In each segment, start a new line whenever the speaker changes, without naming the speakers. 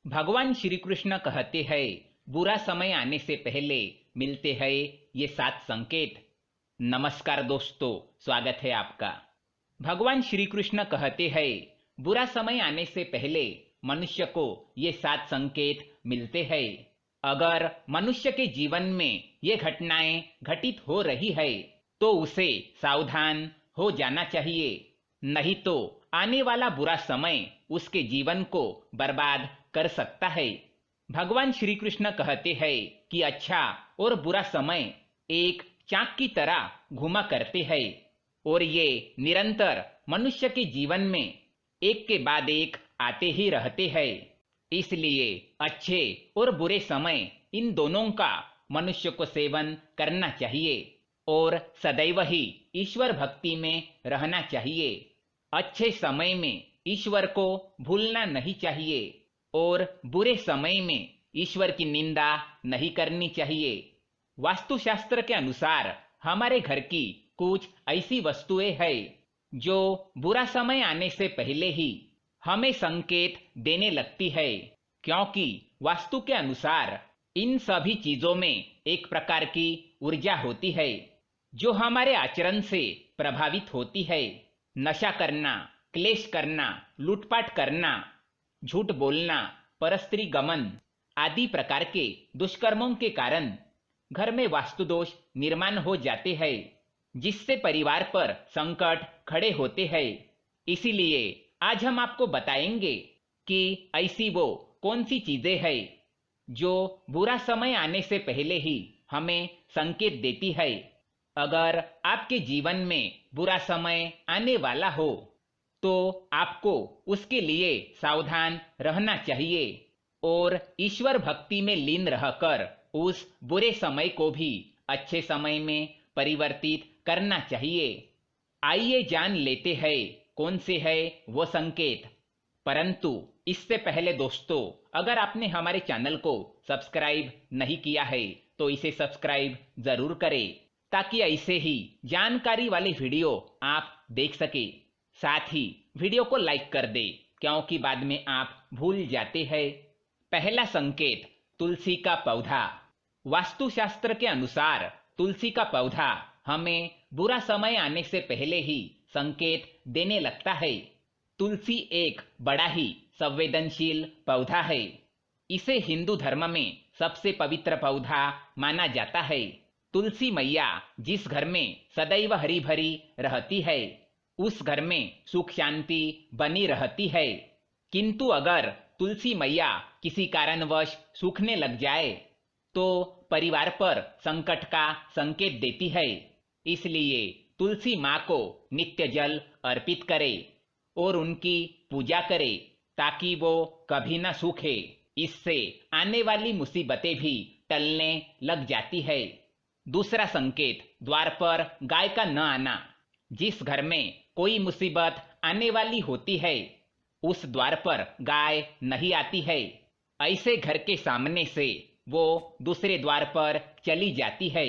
भगवान श्री कृष्ण कहते हैं, बुरा समय आने से पहले मिलते हैं ये 7 संकेत। नमस्कार दोस्तों, स्वागत है आपका। भगवान श्री कृष्ण कहते हैं, बुरा समय आने से पहले मनुष्य को ये 7 संकेत मिलते हैं। अगर मनुष्य के जीवन में ये घटनाएं घटित हो रही है तो उसे सावधान हो जाना चाहिए, नहीं तो आने वाला बुरा समय उसके जीवन को बर्बाद कर सकता है। भगवान श्री कृष्ण कहते हैं कि अच्छा और बुरा समय एक चाक की तरह घुमा करते हैं और ये निरंतर मनुष्य के जीवन में एक के बाद एक आते ही रहते हैं। इसलिए अच्छे और बुरे समय इन दोनों का मनुष्य को सेवन करना चाहिए और सदैव ही ईश्वर भक्ति में रहना चाहिए। अच्छे समय में ईश्वर को भूलना नहीं चाहिए और बुरे समय में ईश्वर की निंदा नहीं करनी चाहिए। वास्तुशास्त्र के अनुसार हमारे घर की कुछ ऐसी वस्तुएं हैं जो बुरा समय आने से पहले ही हमें संकेत देने लगती है, क्योंकि वास्तु के अनुसार इन सभी चीजों में एक प्रकार की ऊर्जा होती है जो हमारे आचरण से प्रभावित होती है। नशा करना, क्लेश करना, लूटपाट करना, झूठ बोलना, परस्त्री गमन आदि प्रकार के दुष्कर्मों के कारण घर में वास्तु दोष निर्माण हो जाते हैं, जिससे परिवार पर संकट खड़े होते हैं। इसीलिए आज हम आपको बताएंगे कि ऐसी वो कौन सी चीजें हैं जो बुरा समय आने से पहले ही हमें संकेत देती है। अगर आपके जीवन में बुरा समय आने वाला हो तो आपको उसके लिए सावधान रहना चाहिए और ईश्वर भक्ति में लीन रहकर उस बुरे समय को भी अच्छे समय में परिवर्तित करना चाहिए। आइए जान लेते हैं कौन से है वो संकेत। परंतु इससे पहले दोस्तों, अगर आपने हमारे चैनल को सब्सक्राइब नहीं किया है तो इसे सब्सक्राइब जरूर करें, ताकि ऐसे ही जानकारी वाले वीडियो आप देख सके। साथ ही वीडियो को लाइक कर दे, क्योंकि बाद में आप भूल जाते हैं। पहला संकेत, तुलसी का पौधा। वास्तुशास्त्र के अनुसार तुलसी का पौधा हमें बुरा समय आने से पहले ही संकेत देने लगता है। तुलसी एक बड़ा ही संवेदनशील पौधा है। इसे हिंदू धर्म में सबसे पवित्र पौधा माना जाता है। तुलसी मैया जिस घर में सदैव हरी भरी रहती है, उस घर में सुख शांति बनी रहती है। किंतु अगर तुलसी मैया किसी कारणवश सूखने लग जाए तो परिवार पर संकट का संकेत देती है। इसलिए तुलसी माँ को नित्य जल अर्पित करे और उनकी पूजा करे, ताकि वो कभी न सूखे। इससे आने वाली मुसीबतें भी टलने लग जाती है। दूसरा संकेत, द्वार पर गाय का न आना। जिस घर में कोई मुसीबत आने वाली होती है, उस द्वार पर गाय नहीं आती है। ऐसे घर के सामने से वो दूसरे द्वार पर चली जाती है,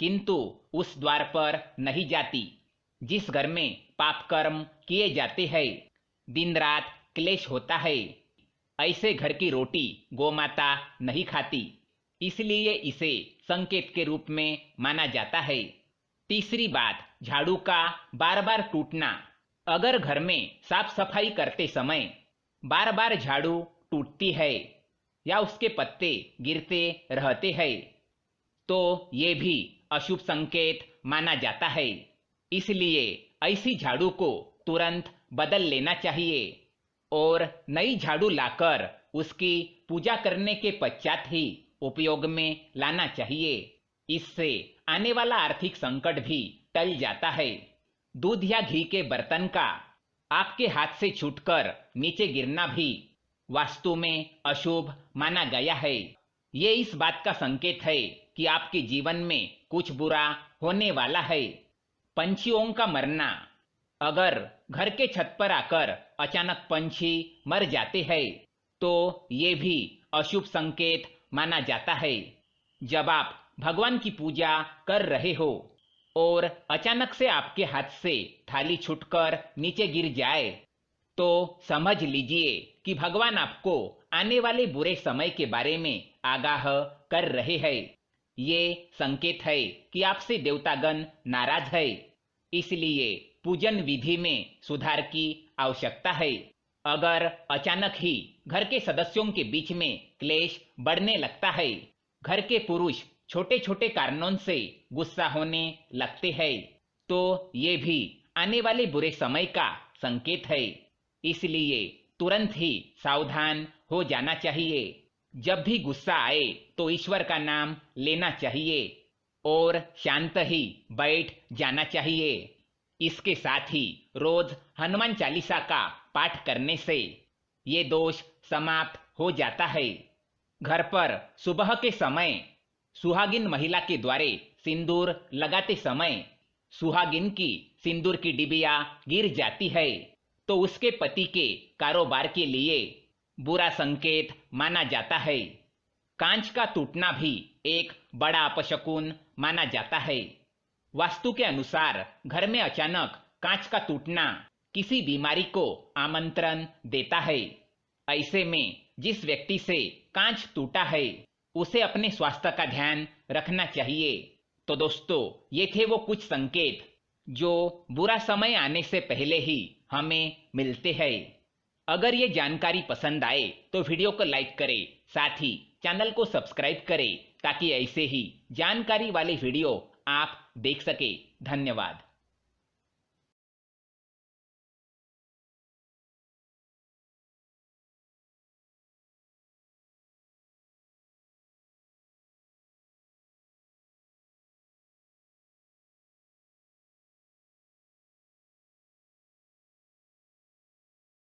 किंतु उस द्वार पर नहीं जाती। जिस घर में पाप कर्म किए जाते हैं, दिन रात क्लेश होता है, ऐसे घर की रोटी गोमाता नहीं खाती, इसलिए इसे संकेत के रूप में माना जाता है। तीसरी बात, झाड़ू का बार बार टूटना। अगर घर में साफ सफाई करते समय बार बार झाड़ू टूटती है या उसके पत्ते गिरते रहते हैं तो ये भी अशुभ संकेत माना जाता है। इसलिए ऐसी झाड़ू को तुरंत बदल लेना चाहिए और नई झाड़ू लाकर उसकी पूजा करने के पश्चात ही उपयोग में लाना चाहिए। इससे आने वाला आर्थिक संकट भी टल जाता है। दूध या घी के बर्तन का आपके हाथ से छूटकर नीचे गिरना भी वास्तु में अशुभ माना गया है। ये इस बात का संकेत है कि आपके जीवन में कुछ बुरा होने वाला है। पंछियों का मरना। अगर घर के छत पर आकर अचानक पंछी मर जाते हैं तो ये भी अशुभ संकेत माना जाता है। जब आप भगवान की पूजा कर रहे हो और अचानक से आपके हाथ से थाली छूटकर नीचे गिर जाए तो समझ लीजिए कि भगवान आपको आने वाले बुरे समय के बारे में आगाह कर रहे हैं। ये संकेत है कि आपसे देवतागण नाराज है, इसलिए पूजन विधि में सुधार की आवश्यकता है। अगर अचानक ही घर के सदस्यों के बीच में क्लेश बढ़ने लगता है, घर के पुरुष छोटे छोटे कारणों से गुस्सा होने लगते हैं, तो ये भी आने वाले बुरे समय का संकेत है। इसलिए तुरंत ही सावधान हो जाना चाहिए। जब भी गुस्सा आए तो ईश्वर का नाम लेना चाहिए और शांत ही बैठ जाना चाहिए। इसके साथ ही रोज हनुमान चालीसा का पाठ करने से ये दोष समाप्त हो जाता है। घर पर सुबह के समय सुहागिन महिला के द्वारे सिंदूर लगाते समय सुहागिन की सिंदूर की डिबिया गिर जाती है तो उसके पति के कारोबार के लिए बुरा संकेत माना जाता है। कांच का टूटना भी एक बड़ा अपशकुन माना जाता है। वास्तु के अनुसार घर में अचानक कांच का टूटना किसी बीमारी को आमंत्रण देता है। ऐसे में जिस व्यक्ति से कांच टूटा है उसे अपने स्वास्थ्य का ध्यान रखना चाहिए। तो दोस्तों, ये थे वो कुछ संकेत जो बुरा समय आने से पहले ही हमें मिलते हैं। अगर ये जानकारी पसंद आए तो वीडियो को लाइक करें, साथ ही चैनल को सब्सक्राइब करें ताकि ऐसे ही जानकारी वाले वीडियो आप देख सके। धन्यवाद।